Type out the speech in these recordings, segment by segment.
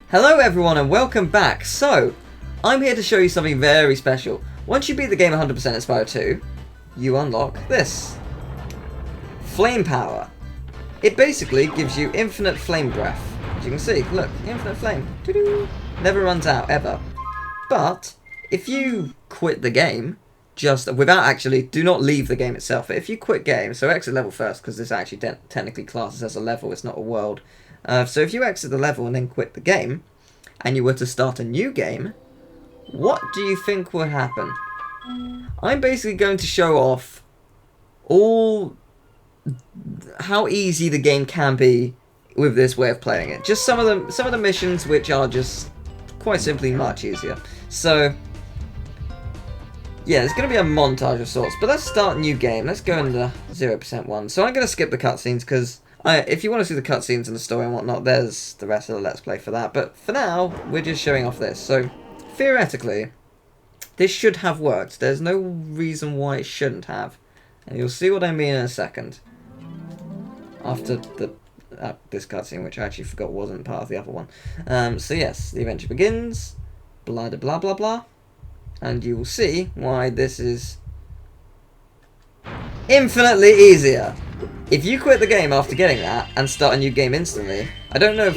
Hello everyone and welcome back. So, I'm here to show you something very special. Once you beat the game 100% in Spyro 2, you unlock this. Flame Power. It basically gives you infinite flame breath. As you can see, look, infinite flame. Doo-doo. Never runs out, ever. But, if you quit the game, just without actually, do not leave the game itself, but if you quit game, so exit level first, because this actually technically classes as a level, it's not a world. So if you exit the level and then quit the game, and you were to start a new game, what do you think will happen? I'm basically going to show off how easy the game can be with this way of playing it. Just some of the missions which are just quite simply much easier. So yeah, it's going to be a montage of sorts, but let's start a new game. Let's go in the 0% one. So I'm going to skip the cutscenes because if you want to see the cutscenes and the story and whatnot, there's the rest of the Let's Play for that. But for now, we're just showing off this. So theoretically, this should have worked. There's no reason why it shouldn't have. And you'll see what I mean in a second. After this cutscene, which I actually forgot wasn't part of the other one. So yes, the adventure begins. Blah blah blah blah. And you will see why this is infinitely easier. If you quit the game after getting that and start a new game instantly, I don't know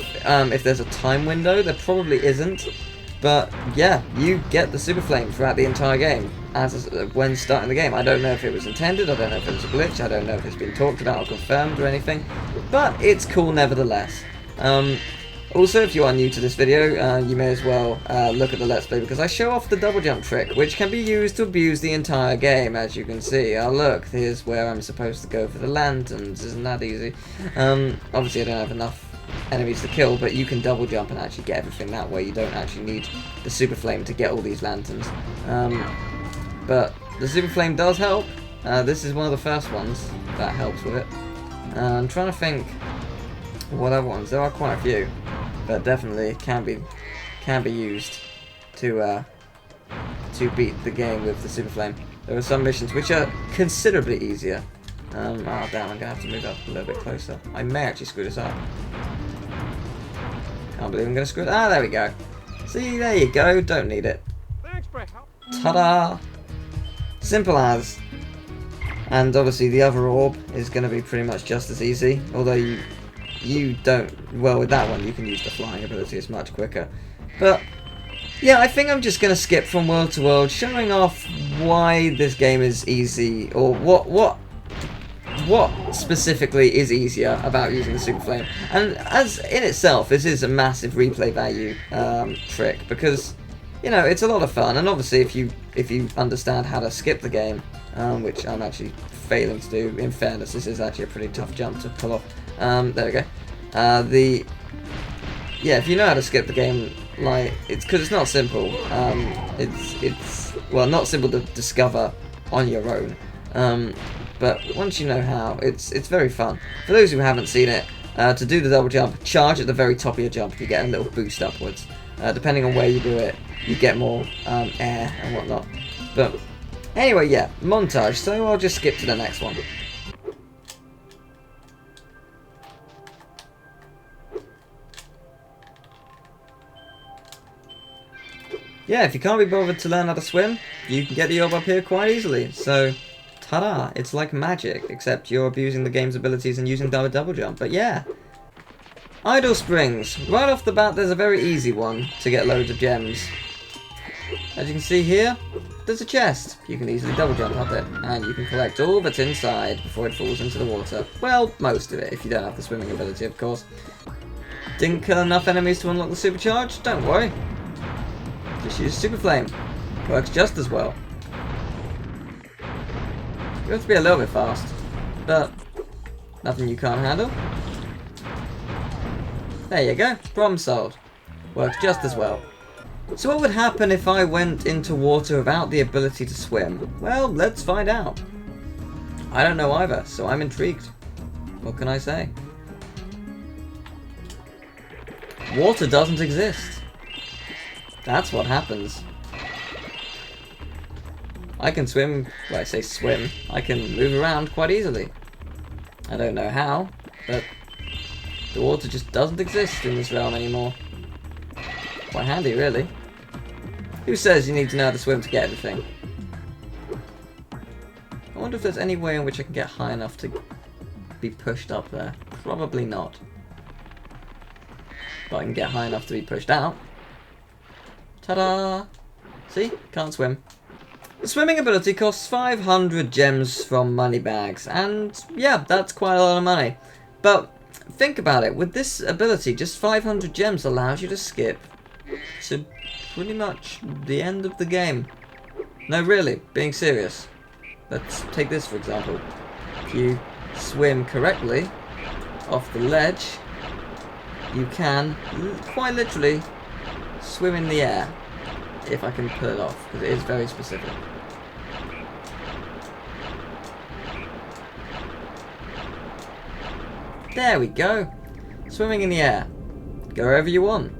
if there's a time window. There probably isn't. But yeah, you get the Super Flame throughout the entire game when starting the game. I don't know if it was intended. I don't know if it was a glitch. I don't know if it's been talked about or confirmed or anything. But it's cool nevertheless. Also, if you are new to this video, you may as well look at the Let's Play, because I show off the double jump trick, which can be used to abuse the entire game, as you can see. Oh look, here's where I'm supposed to go for the lanterns. Isn't that easy? Obviously I don't have enough enemies to kill, but you can double jump and actually get everything that way. You don't actually need the Super Flame to get all these lanterns. But the Super Flame does help. This is one of the first ones that helps with it. I'm trying to think what other ones. There are quite a few. But definitely can be used to beat the game with the Super Flame. There are some missions which are considerably easier. Oh damn, I'm gonna have to move up a little bit closer. I may actually screw this up. Can't believe I'm gonna screw it. Ah, there we go. See, there you go. Don't need it. Ta-da! Simple as. And obviously the other orb is gonna be pretty much just as easy, although you don't, well, with that one you can use the flying ability, it's much quicker. But yeah, I think I'm just going to skip from world to world, showing off why this game is easy, or what specifically is easier about using the Super Flame. And as in itself, this is a massive replay value trick, because you know, it's a lot of fun. And obviously if you understand how to skip the game, which I'm actually failing to do, in fairness, this is actually a pretty tough jump to pull off. There we go. Yeah, if you know how to skip the game, like, it's because it's not simple. It's well, not simple to discover on your own. But once you know how, it's very fun. For those who haven't seen it, to do the double jump, charge at the very top of your jump. You get a little boost upwards. Depending on where you do it, you get more air and whatnot. But anyway, yeah, montage. So I'll just skip to the next one. Yeah, if you can't be bothered to learn how to swim, you can get the orb up here quite easily. So, ta-da! It's like magic, except you're abusing the game's abilities and using double jump. But yeah, Idle Springs. Right off the bat, there's a very easy one to get loads of gems. As you can see here, there's a chest. You can easily double jump up it, and you can collect all that's inside before it falls into the water. Well, most of it, if you don't have the swimming ability, of course. Didn't kill enough enemies to unlock the supercharge? Don't worry. Just use Super Flame. Works just as well. You have to be a little bit fast, but nothing you can't handle. There you go. Problem solved. Works just as well. So what would happen if I went into water without the ability to swim? Well, let's find out. I don't know either, so I'm intrigued. What can I say? Water doesn't exist. That's what happens. I can swim, well, I say swim, I can move around quite easily. I don't know how, but the water just doesn't exist in this realm anymore. Quite handy, really. Who says you need to know how to swim to get everything? I wonder if there's any way in which I can get high enough to be pushed up there. Probably not. But I can get high enough to be pushed out. Ta-da! See? Can't swim. The swimming ability costs 500 gems from moneybags, and yeah, that's quite a lot of money. But think about it, with this ability, just 500 gems allows you to skip to pretty much the end of the game. No, really, being serious. Let's take this for example. If you swim correctly off the ledge, you can quite literally swim in the air. If I can pull it off, because it is very specific. There we go. Swimming in the air. Go wherever you want.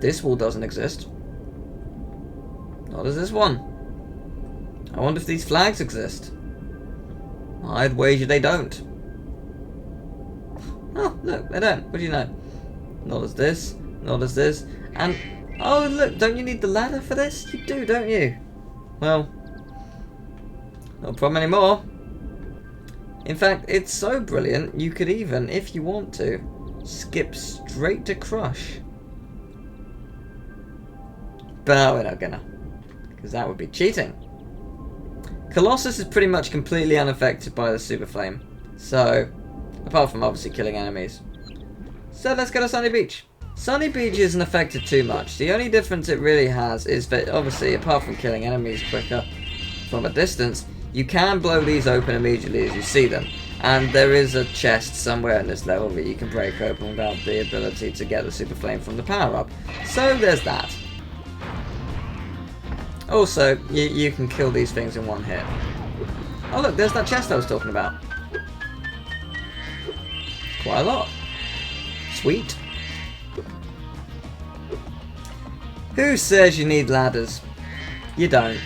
This wall doesn't exist. Nor does this one. I wonder if these flags exist. I'd wager they don't. Oh, look, they don't. What do you know? Nor does this. Nor does this. And oh, look, don't you need the ladder for this? You do, don't you? Well, no problem anymore. In fact, it's so brilliant, you could even, if you want to, skip straight to Crush. But we're not gonna, because that would be cheating. Colossus is pretty much completely unaffected by the Super Flame. So, apart from obviously killing enemies. So let's go to Sunny Beach. Sunny Beach isn't affected too much. The only difference it really has is that obviously, apart from killing enemies quicker from a distance, you can blow these open immediately as you see them. And there is a chest somewhere in this level that you can break open without the ability to get the Super Flame from the power-up. So there's that. Also, you can kill these things in one hit. Oh look, there's that chest I was talking about. Quite a lot. Sweet. Who says you need ladders? You don't.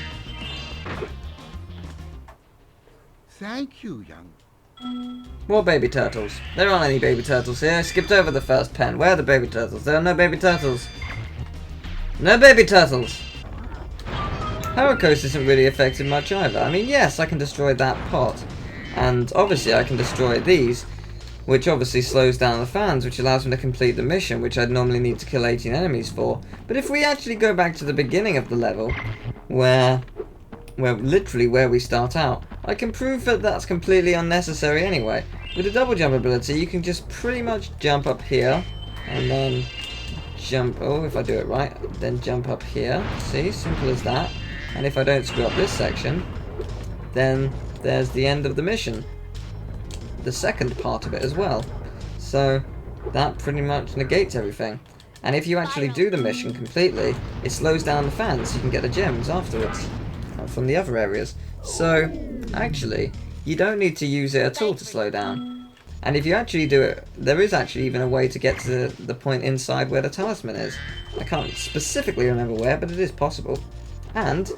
Thank you, young. More baby turtles. There aren't any baby turtles here. I skipped over the first pen. Where are the baby turtles? There are no baby turtles. No baby turtles! Heracos isn't really affected much either. I mean, yes, I can destroy that pot. And obviously I can destroy these, which obviously slows down the fans, which allows me to complete the mission, which I'd normally need to kill 18 enemies for. But if we actually go back to the beginning of the level, where literally where we start out, I can prove that that's completely unnecessary anyway. With the double jump ability, you can just pretty much jump up here, and then jump, oh, if I do it right, then jump up here. See, simple as that. And if I don't screw up this section, then there's the end of the mission. The second part of it as well. So that pretty much negates everything. And if you actually do the mission completely, it slows down the fans so you can get the gems afterwards from the other areas. So actually, you don't need to use it at all to slow down. And if you actually do it, there is actually even a way to get to the point inside where the talisman is. I can't specifically remember where, but it is possible. And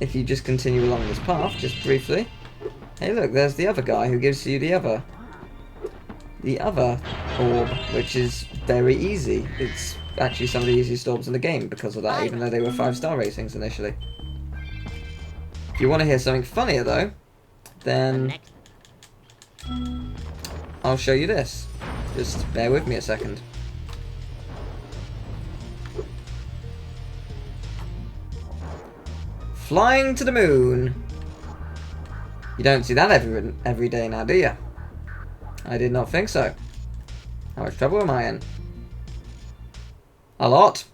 if you just continue along this path, just briefly, hey look, there's the other guy who gives you the other orb, which is very easy. It's actually some of the easiest orbs in the game because of that, even though they were 5-star ratings initially. If you want to hear something funnier though, then I'll show you this. Just bear with me a second. Flying to the moon. You don't see that every day now, do you? I did not think so. How much trouble am I in? A lot.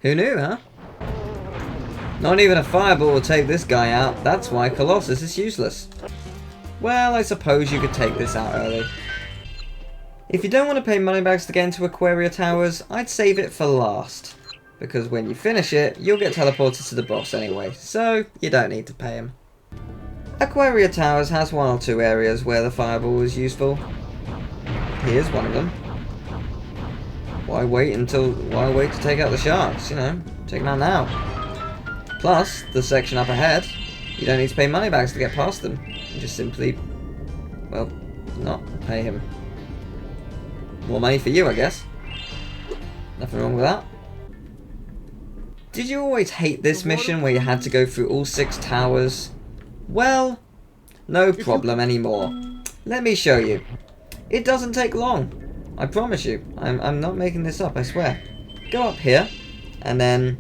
Who knew, huh? Not even a fireball will take this guy out. That's why Colossus is useless. Well, I suppose you could take this out early. If you don't want to pay moneybags to get into Aquaria Towers, I'd save it for last. Because when you finish it, you'll get teleported to the boss anyway, so you don't need to pay him. Aquaria Towers has one or two areas where the fireball is useful. Here's one of them. Why wait to take out the sharks, you know? Take them out now. Plus, the section up ahead, you don't need to pay moneybags to get past them. You just simply, well, not pay him. More money for you, I guess. Nothing wrong with that. Did you always hate this mission where you had to go through all 6 towers? Well, no problem anymore. Let me show you. It doesn't take long. I promise you. I'm not making this up, I swear. Go up here, and then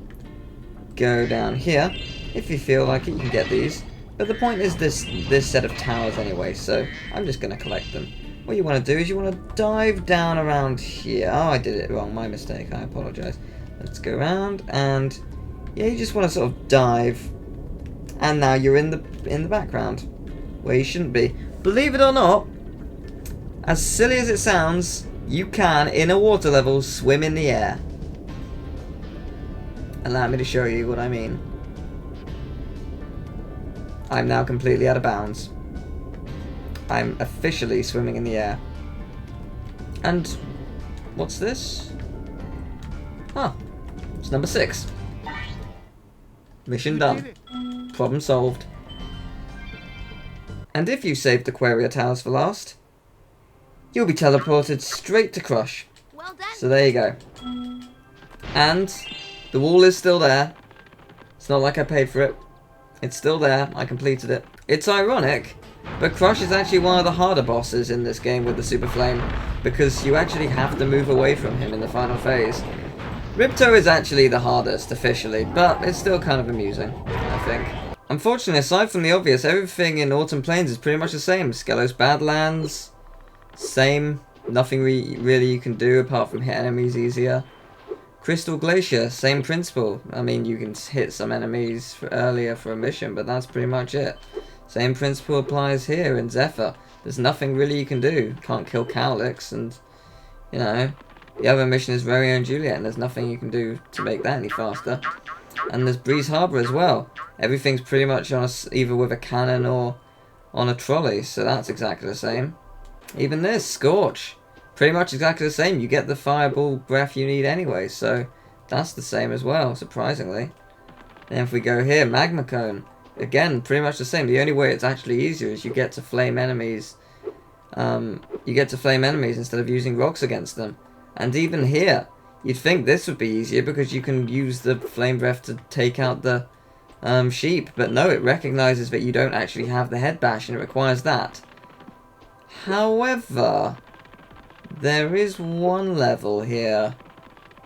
go down here. If you feel like it, you can get these. But the point is this set of towers anyway, so I'm just going to collect them. What you want to do is you want to dive down around here. Oh, I did it wrong. My mistake. I apologize. Let's go around, and yeah, you just want to sort of dive. And now you're in the background, where you shouldn't be. Believe it or not, as silly as it sounds, you can, in a water level, swim in the air. Allow me to show you what I mean. I'm now completely out of bounds. I'm officially swimming in the air. And what's this? Ah, it's number 6. Mission done. Problem solved. And if you saved Aquaria Towers for last, you'll be teleported straight to Crush. Well done. So there you go. And the wall is still there. It's not like I paid for it. It's still there. I completed it. It's ironic, but Crush is actually one of the harder bosses in this game with the Super Flame, because you actually have to move away from him in the final phase. Ripto is actually the hardest, officially, but it's still kind of amusing, I think. Unfortunately, aside from the obvious, everything in Autumn Plains is pretty much the same. Skelos Badlands, same. Nothing really you can do apart from hit enemies easier. Crystal Glacier, same principle. I mean, you can hit some enemies earlier for a mission, but that's pretty much it. Same principle applies here in Zephyr. There's nothing really you can do. Can't kill Cowlix, and, you know, the other mission is Romeo and Juliet, and there's nothing you can do to make that any faster. And there's Breeze Harbor as well. Everything's pretty much on either with a cannon or on a trolley, so that's exactly the same. Even this, Scorch. Pretty much exactly the same. You get the fireball breath you need anyway, so that's the same as well, surprisingly. And if we go here, Magma Cone. Again, pretty much the same. The only way it's actually easier is you get to flame enemies. You get to flame enemies instead of using rocks against them. And even here, you'd think this would be easier because you can use the flame breath to take out the sheep. But no, it recognizes that you don't actually have the head bash and it requires that. However, there is one level here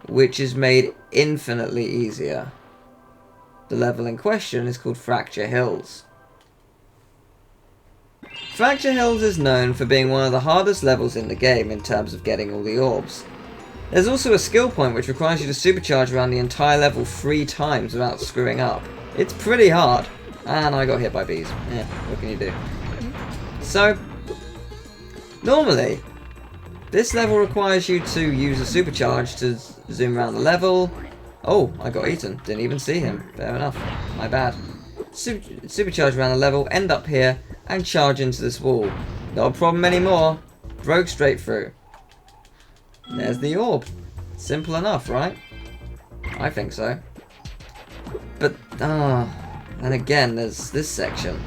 which is made infinitely easier. The level in question is called Fracture Hills. Fracture Hills is known for being one of the hardest levels in the game in terms of getting all the orbs. There's also a skill point which requires you to supercharge around the entire level 3 times without screwing up. It's pretty hard. And I got hit by bees. Yeah, what can you do? So, normally, this level requires you to use a supercharge to zoom around the level. Oh, I got eaten. Didn't even see him. Fair enough. My bad. Supercharge around the level, end up here, and charge into this wall. Not a problem anymore. Broke straight through. There's the orb. Simple enough, right? I think so. But, and again, there's this section.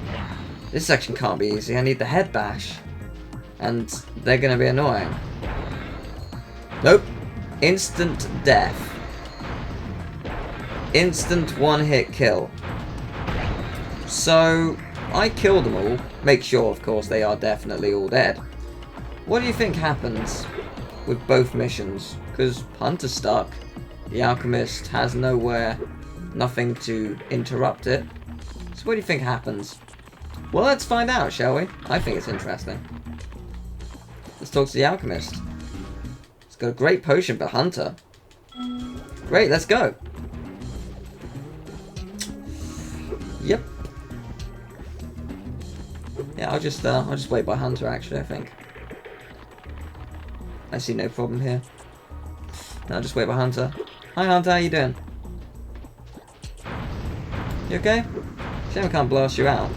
This section can't be easy. I need the head bash. And they're going to be annoying. Nope. Instant death. Instant one-hit kill. So, I kill them all. Make sure, of course, they are definitely all dead. What do you think happens with both missions? Because Hunter's stuck. The Alchemist has nowhere, nothing to interrupt it. So what do you think happens? Well, let's find out, shall we? I think it's interesting. Let's talk to the Alchemist. He's got a great potion for Hunter. Great, let's go. Yep. Yeah, I'll just wait by Hunter actually, I think. I see no problem here. No, I'll just wait by Hunter. Hi Hunter, how you doing? You okay? Shame I can't blast you out.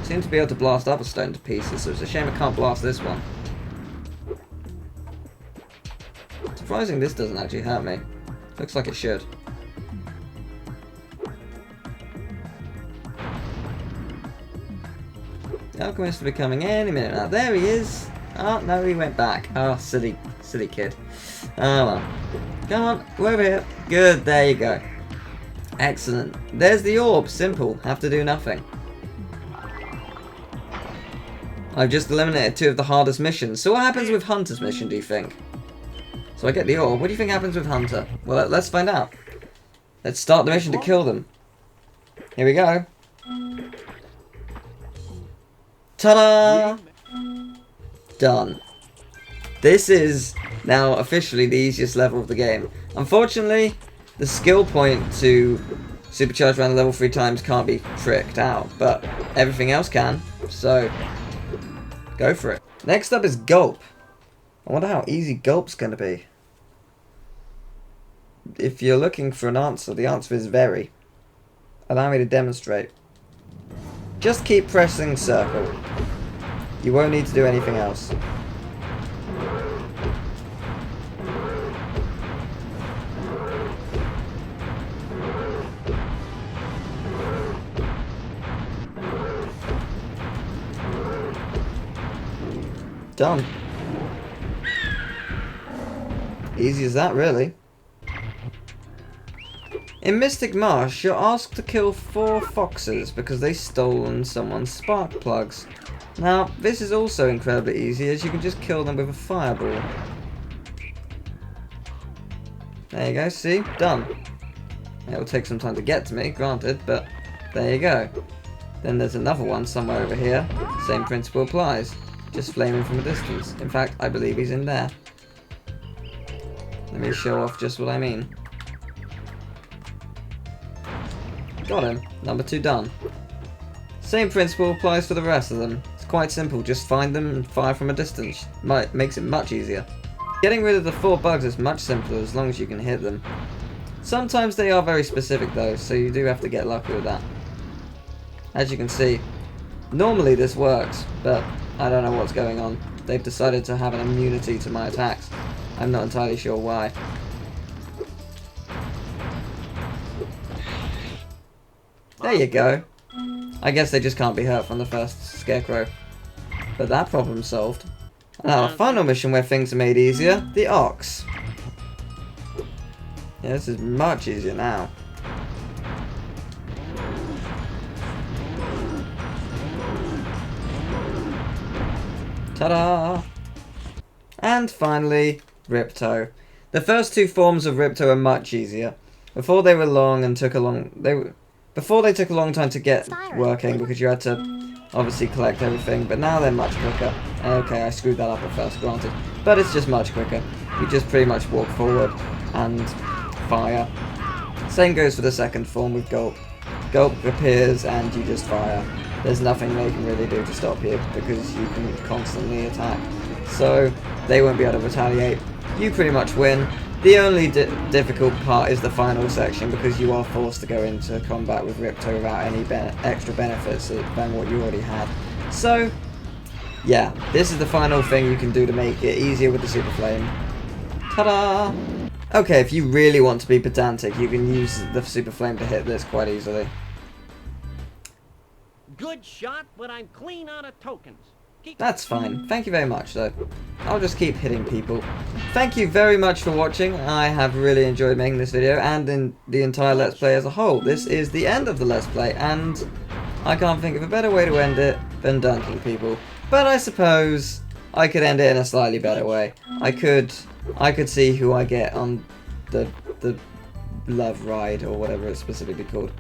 Seem to be able to blast other stone to pieces, so it's a shame I can't blast this one. Surprising this doesn't actually hurt me. Looks like it should. The Alchemist will be coming any minute now. There he is! Oh, no, he went back. Oh, silly kid. Oh, well. Come on, we're over here. Good, there you go. Excellent. There's the orb. Simple. Have to do nothing. I've just eliminated 2 of the hardest missions. So what happens with Hunter's mission, do you think? So I get the orb. What do you think happens with Hunter? Well, let's find out. Let's start the mission to kill them. Here we go. Ta-da! Done. This is now officially the easiest level of the game. Unfortunately, the skill point to supercharge around the level 3 times can't be tricked out, but everything else can, so go for it. Next up is Gulp. I wonder how easy Gulp's going to be. If you're looking for an answer, the answer is very. Allow me to demonstrate. Just keep pressing circle. You won't need to do anything else. Done. Easy as that, really. In Mystic Marsh, you're asked to kill 4 foxes because they've stolen someone's spark plugs. Now, this is also incredibly easy, as you can just kill them with a fireball. There you go, see? Done. It will take some time to get to me, granted, but there you go. Then there's another one somewhere over here. Same principle applies. Just flaming from a distance. In fact, I believe he's in there. Let me show off just what I mean. Got him. Number 2 done. Same principle applies for the rest of them. It's quite simple. Just find them and fire from a distance. Makes it much easier. Getting rid of the 4 bugs is much simpler as long as you can hit them. Sometimes they are very specific though, so you do have to get lucky with that. As you can see, normally this works, but I don't know what's going on. They've decided to have an immunity to my attacks. I'm not entirely sure why. There you go. I guess they just can't be hurt from the first scarecrow. But that problem's solved. Now, a final mission where things are made easier. The Ox. Yeah, this is much easier now. Ta-da! And finally, Ripto. The first 2 forms of Ripto are much easier. Before they were long and took a long... Before they took a long time to get working because you had to obviously collect everything, but now they're much quicker. Okay, I screwed that up at first, granted. But it's just much quicker. You just pretty much walk forward and fire. Same goes for the second form with Gulp. Gulp appears and you just fire. There's nothing they can really do to stop you because you can constantly attack. So they won't be able to retaliate. You pretty much win. The only difficult part is the final section because you are forced to go into combat with Ripto without any extra benefits than what you already had. So, yeah, this is the final thing you can do to make it easier with the Super Flame. Ta-da! Okay, if you really want to be pedantic, you can use the Super Flame to hit this quite easily. Good shot, but I'm clean out of tokens. That's fine. Thank you very much, though. I'll just keep hitting people. Thank you very much for watching. I have really enjoyed making this video and in the entire Let's Play as a whole. This is the end of the Let's Play, and I can't think of a better way to end it than dunking people. But I suppose I could end it in a slightly better way. I could see who I get on the love ride or whatever it's specifically called.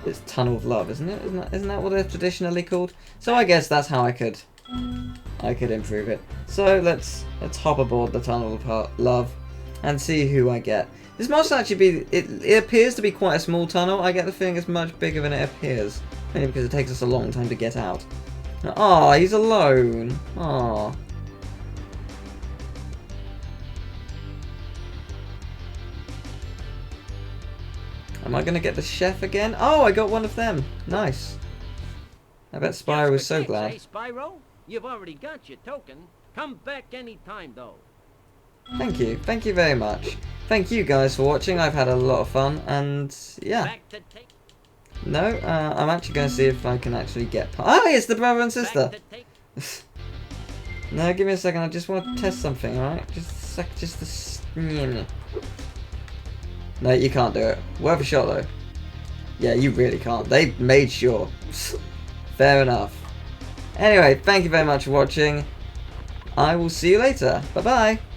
It's Tunnel of Love, isn't it? Isn't that what they're traditionally called? So I guess that's how I could improve it. So let's hop aboard the Tunnel of Love and see who I get. This must actually be, it appears to be quite a small tunnel. I get the feeling it's much bigger than it appears. Mainly because it takes us a long time to get out. Aw, he's alone. Aw. Am I going to get the chef again? Oh, I got one of them. Nice. I bet Spyro was so glad. Spyro, you've already got your token. Come back anytime, though. Thank you. Thank you very much. Thank you guys for watching. I've had a lot of fun, and yeah. No, I'm actually going to see if I can actually get... Oh, it's the brother and sister. No, give me a second. I just want to test something, alright? Just a sec. Just a No, you can't do it. Worth a shot though. Yeah, you really can't. They made sure. Fair enough. Anyway, thank you very much for watching. I will see you later. Bye bye.